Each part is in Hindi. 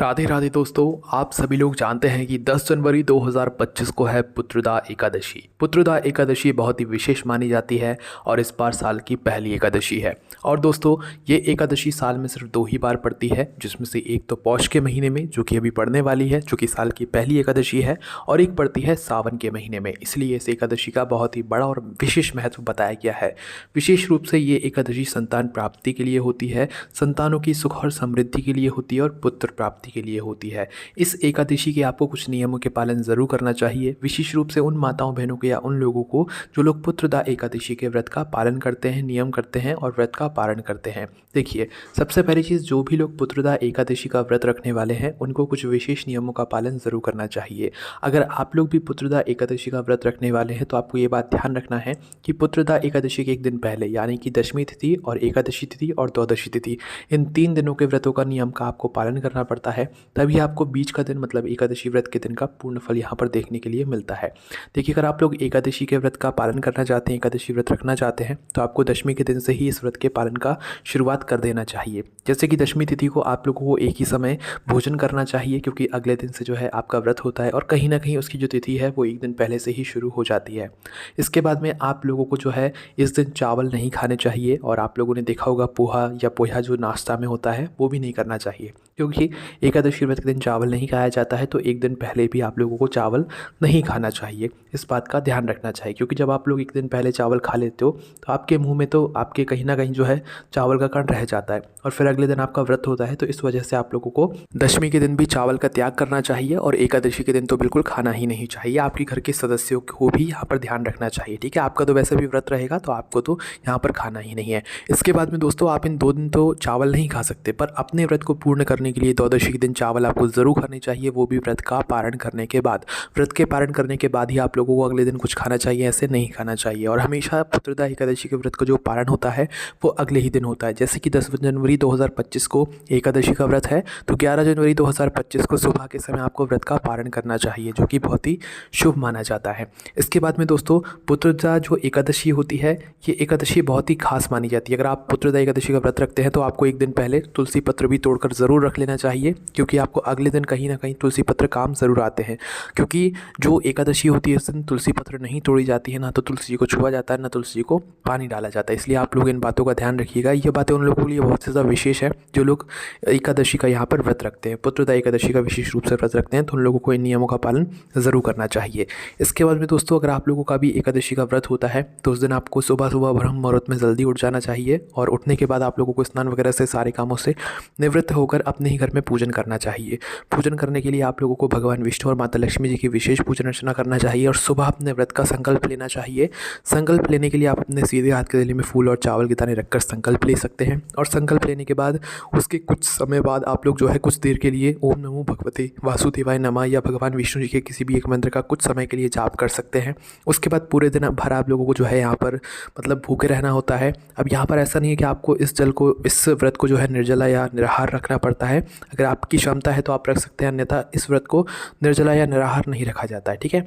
राधे राधे दोस्तों, आप सभी लोग जानते हैं कि 10 जनवरी 2025 को है पुत्रदा एकादशी। पुत्रदा एकादशी बहुत ही विशेष मानी जाती है और इस बार साल की पहली एकादशी है। और दोस्तों, ये एकादशी साल में सिर्फ 2 ही बार पड़ती है, जिसमें से एक तो पौष के महीने में जो कि अभी पड़ने वाली है, जो कि साल की पहली एकादशी है, और एक पड़ती है सावन के महीने में। इसलिए इस एकादशी का बहुत ही बड़ा और विशेष महत्व बताया गया है। विशेष रूप से ये एकादशी संतान प्राप्ति के लिए होती है, संतानों की सुख और समृद्धि के लिए होती है और पुत्र प्राप्ति के लिए होती है। इस एकादशी के आपको कुछ नियमों के पालन जरूर करना चाहिए, विशेष रूप से उन माताओं बहनों को या उन लोगों को जो लोग पुत्रदा एकादशी के व्रत का पालन करते हैं, नियम करते हैं और व्रत का पालन करते हैं। देखिए, सबसे पहली चीज़, जो भी लोग पुत्रदा एकादशी का व्रत रखने वाले हैं उनको कुछ विशेष नियमों का पालन जरूर करना चाहिए। अगर आप लोग भी पुत्रदा एकादशी का व्रत रखने वाले हैं तो आपको ये बात ध्यान रखना है कि पुत्रदा एकादशी के एक दिन पहले, यानी कि दशमी तिथि और एकादशी तिथि और द्वादशी तिथि, इन 3 दिनों के व्रतों का नियम का आपको पालन करना पड़ता है। तभी आपको बीच का दिन, मतलब एकादशी व्रत के दिन का पूर्ण फल यहाँ पर देखने के लिए मिलता है। देखिए, अगर आप लोग एकादशी के व्रत का पालन करना चाहते हैं, एकादशी व्रत रखना चाहते हैं, तो आपको दशमी के दिन से ही इस व्रत के पालन का शुरुआत कर देना चाहिए। जैसे कि दशमी तिथि को आप लोगों को एक ही समय भोजन करना चाहिए, क्योंकि अगले दिन से जो है आपका व्रत होता है और कहीं ना कहीं उसकी जो तिथि है वो एक दिन पहले से ही शुरू हो जाती है। इसके बाद में आप लोगों को जो है इस दिन चावल नहीं खाने चाहिए, और आप लोगों ने देखा होगा पोहा या पोहा जो नाश्ता में होता है वो भी नहीं करना चाहिए, क्योंकि एकादशी व्रत के दिन चावल नहीं खाया जाता है। तो एक दिन पहले भी आप लोगों को चावल नहीं खाना चाहिए। इस बात का ध्यान रखना चाहिए, क्योंकि जब आप लोग एक दिन पहले चावल खा लेते हो तो आपके मुंह में तो आपके कहीं ना कहीं जो है चावल का कण रह जाता है, और फिर अगले दिन आपका व्रत होता है। तो इस वजह से आप लोगों को दशमी के दिन भी चावल का त्याग करना चाहिए, और एकादशी के दिन तो बिल्कुल खाना ही नहीं चाहिए। आपके घर के सदस्यों को भी यहाँ पर ध्यान रखना चाहिए, ठीक है। आपका तो वैसे भी व्रत रहेगा तो आपको तो यहाँ पर खाना ही नहीं है। इसके बाद में दोस्तों, आप इन 2 दिन तो चावल नहीं खा सकते, पर अपने व्रत को पूर्ण करने के लिए द्वादशी के दिन चावल आपको ज़रूर खाने चाहिए, वो भी व्रत का पारण करने के बाद। व्रत के पारण करने के बाद ही आप लोगों को अगले दिन कुछ खाना चाहिए, ऐसे नहीं खाना चाहिए। और हमेशा पुत्रदा एकादशी के व्रत का जो पारण होता है वो अगले ही दिन होता है। जैसे कि 10 जनवरी 2025 को एकादशी का व्रत है, तो 11 जनवरी 2025 को सुबह के समय आपको व्रत का पारण करना चाहिए, जो कि बहुत ही शुभ माना जाता है। इसके बाद में दोस्तों, पुत्रदा जो एकादशी होती है, ये एकादशी बहुत ही खास मानी जाती है। अगर आप पुत्रदा एकादशी का व्रत रखते हैं तो आपको एक दिन पहले तुलसी पत्र भी तोड़कर ज़रूर रख लेना चाहिए, क्योंकि आपको अगले दिन कहीं ना कहीं तुलसी पत्र काम ज़रूर आते हैं। क्योंकि जो एकादशी होती है उस दिन तुलसी पत्र नहीं तोड़ी जाती है, ना तो तुलसी को छुआ जाता है, ना तुलसी को पानी डाला जाता है। इसलिए आप लोग इन बातों का ध्यान रखिएगा। ये बातें उन लोगों के लिए बहुत ज़्यादा विशेष है जो लोग एकादशी का यहाँ पर व्रत रखते हैं, पुत्रदा एकादशी का विशेष रूप से व्रत रखते हैं, तो उन लोगों को इन नियमों का पालन ज़रूर करना चाहिए। इसके बाद में दोस्तों, अगर आप लोगों का भी एकादशी का व्रत होता है तो उस दिन आपको सुबह सुबह ब्रह्म मुहूर्त में जल्दी उठ जाना चाहिए, और उठने के बाद आप लोगों को स्नान वगैरह से सारे कामों से निवृत्त होकर अपने ही घर में पूजन करना चाहिए। पूजन करने के लिए आप लोगों को भगवान विष्णु और माता लक्ष्मी जी की विशेष पूजन अर्चना करना चाहिए, और सुबह अपने व्रत का संकल्प लेना चाहिए। संकल्प लेने के लिए आप अपने सीधे हाथ के थैले में फूल और चावल के दाने रखकर संकल्प ले सकते हैं, और संकल्प लेने के बाद उसके कुछ समय बाद आप लोग जो है कुछ देर के लिए ओम नमो भगवते वासुदेवाय नमः या भगवान विष्णु जी के किसी भी एक मंत्र का कुछ समय के लिए जाप कर सकते हैं। उसके बाद पूरे दिन भर आप लोगों को जो है यहाँ पर मतलब भूखे रहना होता है। अब यहाँ पर ऐसा नहीं है कि आपको इस व्रत को जो है निर्जला या निराहार रखना पड़ता है। अगर आपकी क्षमता है तो आप रख सकते हैं, अन्यथा इस व्रत को निर्जला या निराहार नहीं रखा जाता है, ठीक है।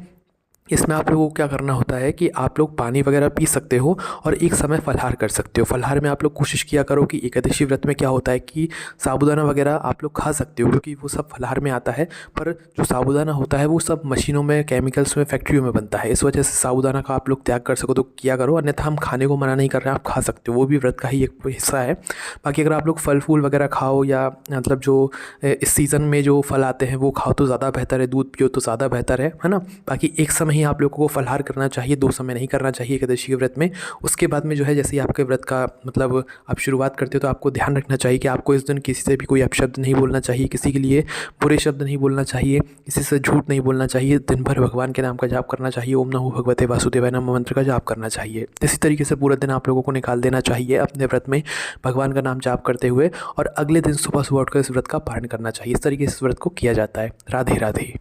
इसमें आप लोगों को क्या करना होता है कि आप लोग पानी वगैरह पी सकते हो और एक समय फलाहार कर सकते हो। फलाहार में आप लोग कोशिश किया करो कि एकादशी व्रत में क्या होता है कि साबूदाना वगैरह आप लोग खा सकते हो, क्योंकि वो सब फलाहार में आता है, पर जो साबूदाना होता है वो सब मशीनों में, केमिकल्स में, फैक्ट्रियों में बनता है। इस वजह से साबूदाना का आप लोग त्याग कर सको तो किया करो, अन्यथा हम खाने को मना नहीं कर रहे हैं, आप खा सकते हो, वो भी व्रत का ही एक हिस्सा है। बाकी अगर आप लोग फल फूल वगैरह खाओ, या मतलब जो इस सीज़न में जो फल आते हैं वो खाओ तो ज़्यादा बेहतर है, दूध पियो तो ज़्यादा बेहतर है ना। बाकी एक समय ही आप लोगों को फलाहार करना चाहिए, 2 समय नहीं करना चाहिए एकादशी के व्रत में। उसके बाद में जो है, जैसे ही आपके व्रत का मतलब आप शुरुआत करते हो तो आपको ध्यान रखना चाहिए कि आपको इस दिन किसी से भी कोई अपशब्द नहीं बोलना चाहिए, किसी के लिए बुरे शब्द नहीं बोलना चाहिए, किसी से झूठ नहीं बोलना चाहिए। दिन भर भगवान के नाम का जाप करना चाहिए, ओम नमो भगवते वासुदेवाय नमः मंत्र का जाप करना चाहिए। इसी तरीके से पूरा दिन आप लोगों को निकाल देना चाहिए अपने व्रत में भगवान का नाम जाप करते हुए, और अगले दिन सुबह सुबह उठकर इस व्रत का पालन करना चाहिए। इस तरीके से इस व्रत को किया जाता है। राधे राधे।